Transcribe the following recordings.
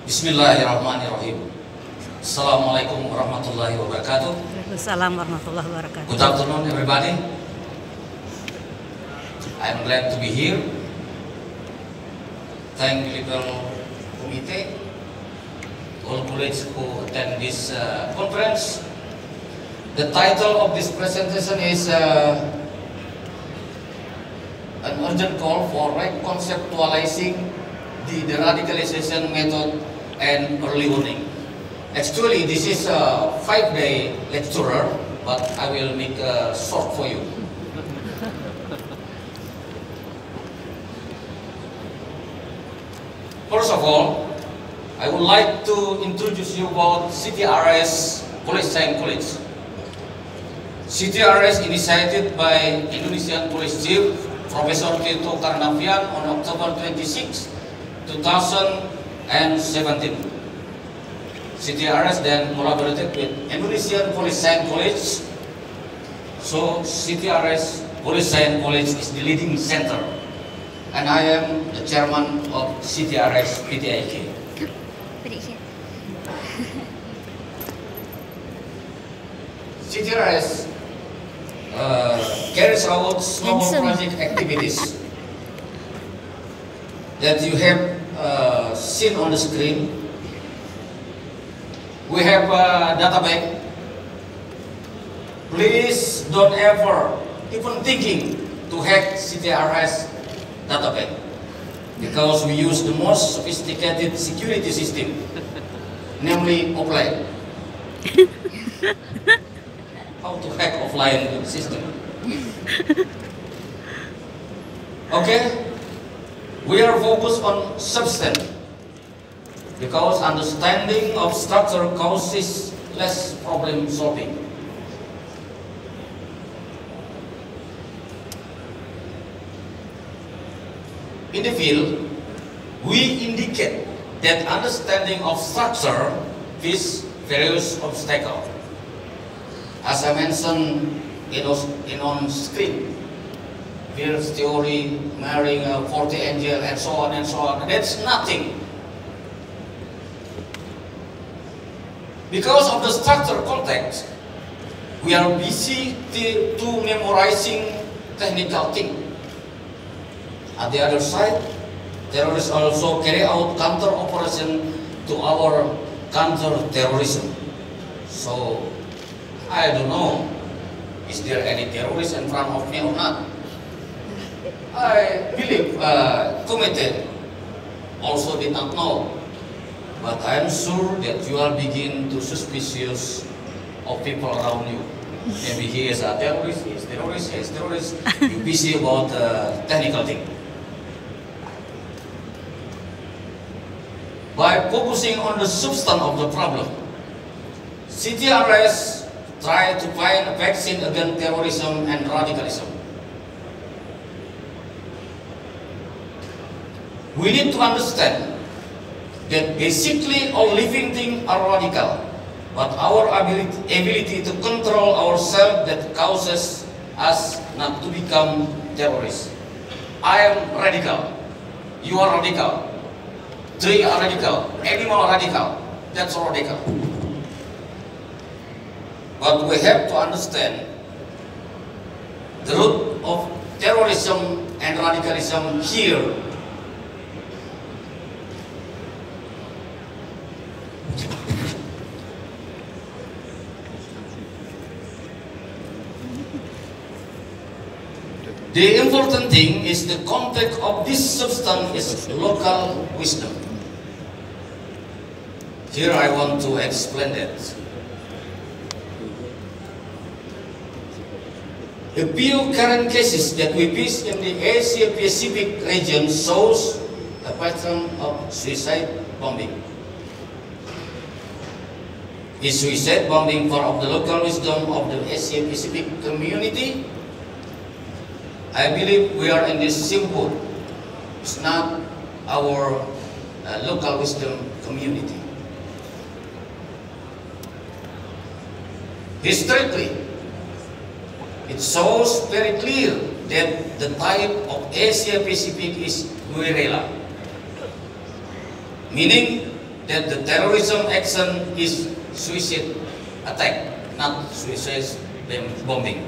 Bismillahirrahmanirrahim. Assalamualaikum warahmatullahi wabarakatuh. Waalaikumsalam warahmatullahi wabarakatuh. Good afternoon, everybody. I'm glad to be here. Thank milipol committee, all colleagues who attend this conference. The title of this presentation is an urgent call for reconceptualizing the deradicalization method and early warning. Actually, this is a 5-day lecture, but I will make a short for you. First of all, I would like to introduce you about CTRS Police Science College. CTRS initiated by Indonesian Police Chief Professor Tito Karnavian on October 26, 2017. CTRS then collaborated with Indonesian Police Science College. So CTRS Police Science College is the leading center, and I am the chairman of CTRS PTIK. CTRS carries out small project activities that you have seen on the screen. We have a data bank. Please don't ever even thinking to hack CTRS data bank, because we use the most sophisticated security system, namely offline. How to hack offline system? Okay, we are focused on substance, because understanding of structure causes less problem solving. In the field, we indicate that understanding of structure faces various obstacles. As I mentioned on screen, Beer's theory, marrying a 40 angel, and so on and so on. That's nothing. Because of the structure context, we are busy to memorizing technical things. At the other side, terrorists also carry out counter operation to our counter-terrorism. So, I don't know, is there any terrorist in front of me or not? I believe committee also did not know, but I am sure that you are begin to suspicious of people around you. Maybe he is a terrorist, he is terrorist, he is terrorist. You're busy about technical thing. By focusing on the substance of the problem, CTRS try to find a vaccine against terrorism and radicalism. We need to understand that basically all living things are radical, but our ability to control ourselves that causes us not to become terrorists. I am radical, you are radical, tree are radical, animal are radical, that's radical. But we have to understand the root of terrorism and radicalism here. The important thing is the context of this substance is local wisdom. Here I want to explain that. The few current cases that we face in the Asia-Pacific region shows a pattern of suicide bombing. Is suicide bombing part of the local wisdom of the Asia-Pacific community? I believe we are in this same boat. It's not our local wisdom community. Historically, it shows very clear that the type of Asia Pacific is guerrilla, meaning that the terrorism action is suicide attack, not suicide bombing.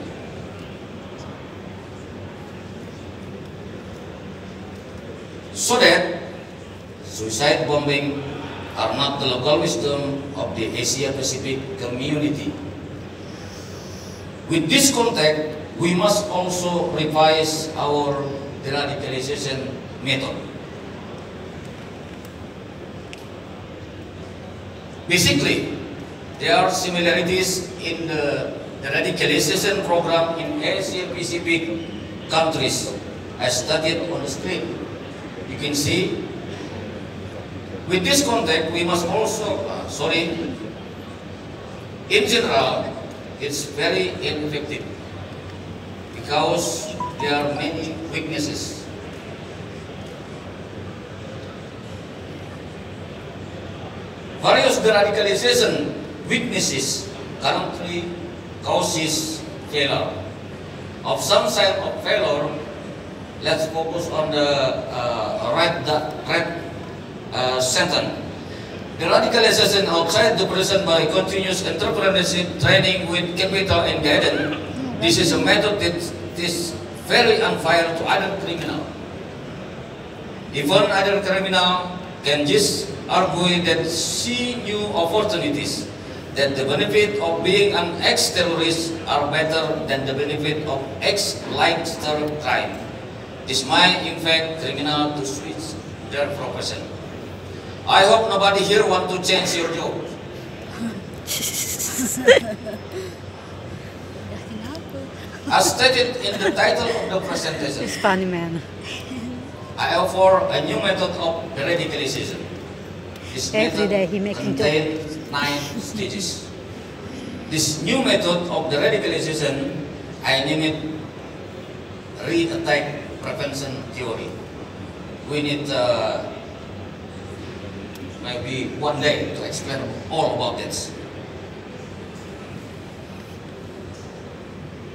So that suicide bombing are not the local wisdom of the Asia Pacific community. With this context, we must also revise our deradicalization method. Basically, there are similarities in the deradicalization program in Asia Pacific countries, as studied on the screen. You can see, with this context, we must also, in general, it's very ineffective because there are many weaknesses. Various deradicalization weaknesses currently causes failure. Of some side of failure, let's focus on the right sentence. Deradicalization outside the prison by continuous entrepreneurship training with capital and guidance. This is a method that is very unfair to other criminals. Even other criminals can just argue that see new opportunities, that the benefit of being an ex-terrorist are better than the benefit of ex-lighter crime. This might in fact criminal to switch their profession. I hope nobody here want to change your job. As stated in the title of the presentation, It's funny, man. I offer a new method of deradicalization. This Every day he method making contains 9 stages. This new method of deradicalization, I name it re-attack prevention theory. We need maybe one day to explain all about this.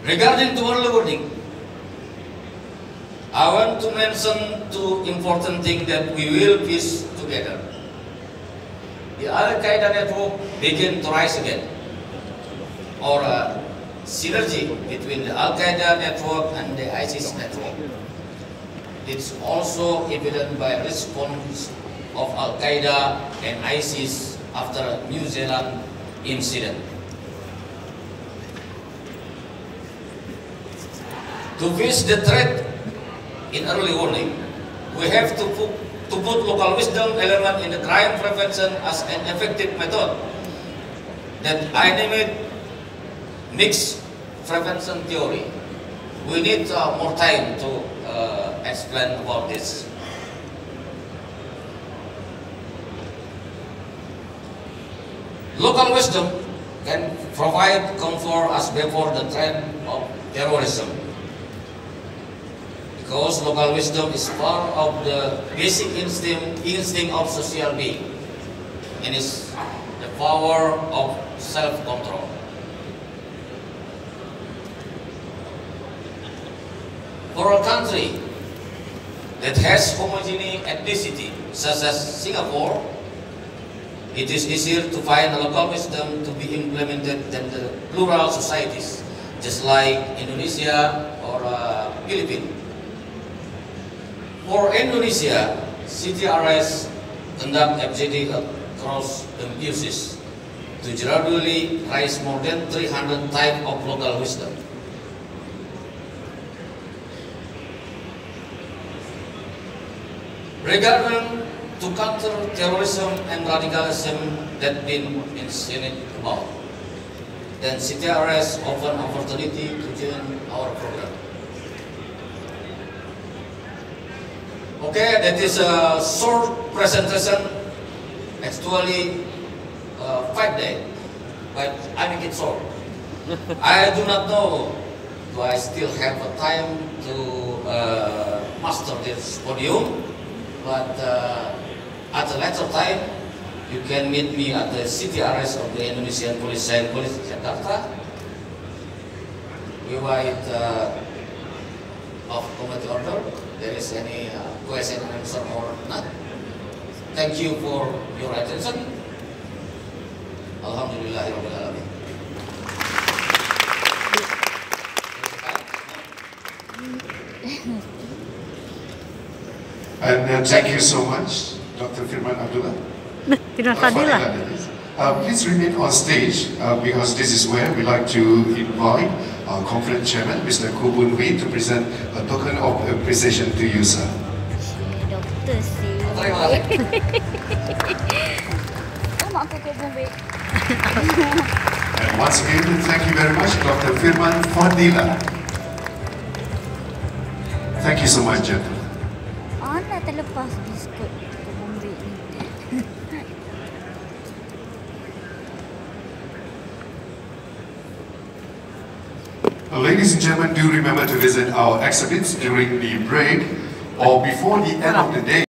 Regarding to early warning, I want to mention 2 important things that we will piece together. The Al-Qaeda network began to rise again, or a synergy between the Al-Qaeda network and the ISIS network. It's also evident by response of Al-Qaeda and ISIS after New Zealand incident. To face the threat in early warning, we have to put local wisdom element in the crime prevention as an effective method that I name it mixed prevention theory. We need more time to explain about this. Local wisdom can provide comfort as before the threat of terrorism, because local wisdom is part of the basic instinct of social being, and is the power of self-control. For a country that has homogeneous ethnicity, such as Singapore, it is easier to find a local wisdom to be implemented than the plural societies, just like Indonesia or Philippines. For Indonesia, CTRS conduct FGD across the uses to gradually raise more than 300 types of local wisdom. Regarding to counter terrorism and radicalism that been mentioned about, then CTRS offer opportunity to join our program. Okay, that is a short presentation, actually 5 days, but I make it short. I do not know, do I still have a time to master this podium, but at a later time, you can meet me at the CTRS of the Indonesian Police Jakarta. We wait of committee order. There is any question and answer or not? Thank you for your attention. Alhamdulillahirabbil alamin. And thank you so much, Dr. Firman Abdullah. Firman Fadillah. Please remain on stage because this is where we like to invite our conference chairman, Mr. Ko Boon Wee, to present a token of appreciation to you, sir. Doktor sih. Terima kasih. Oh, mak aku Ko Boon Wee. And once again, thank you very much, Dr. Firman Fadillah. Thank you so much, gentlemen. Anak terlepas biskut Ko Boon Wee ni. Ladies and gentlemen, do remember to visit our exhibits during the break or before the end of the day.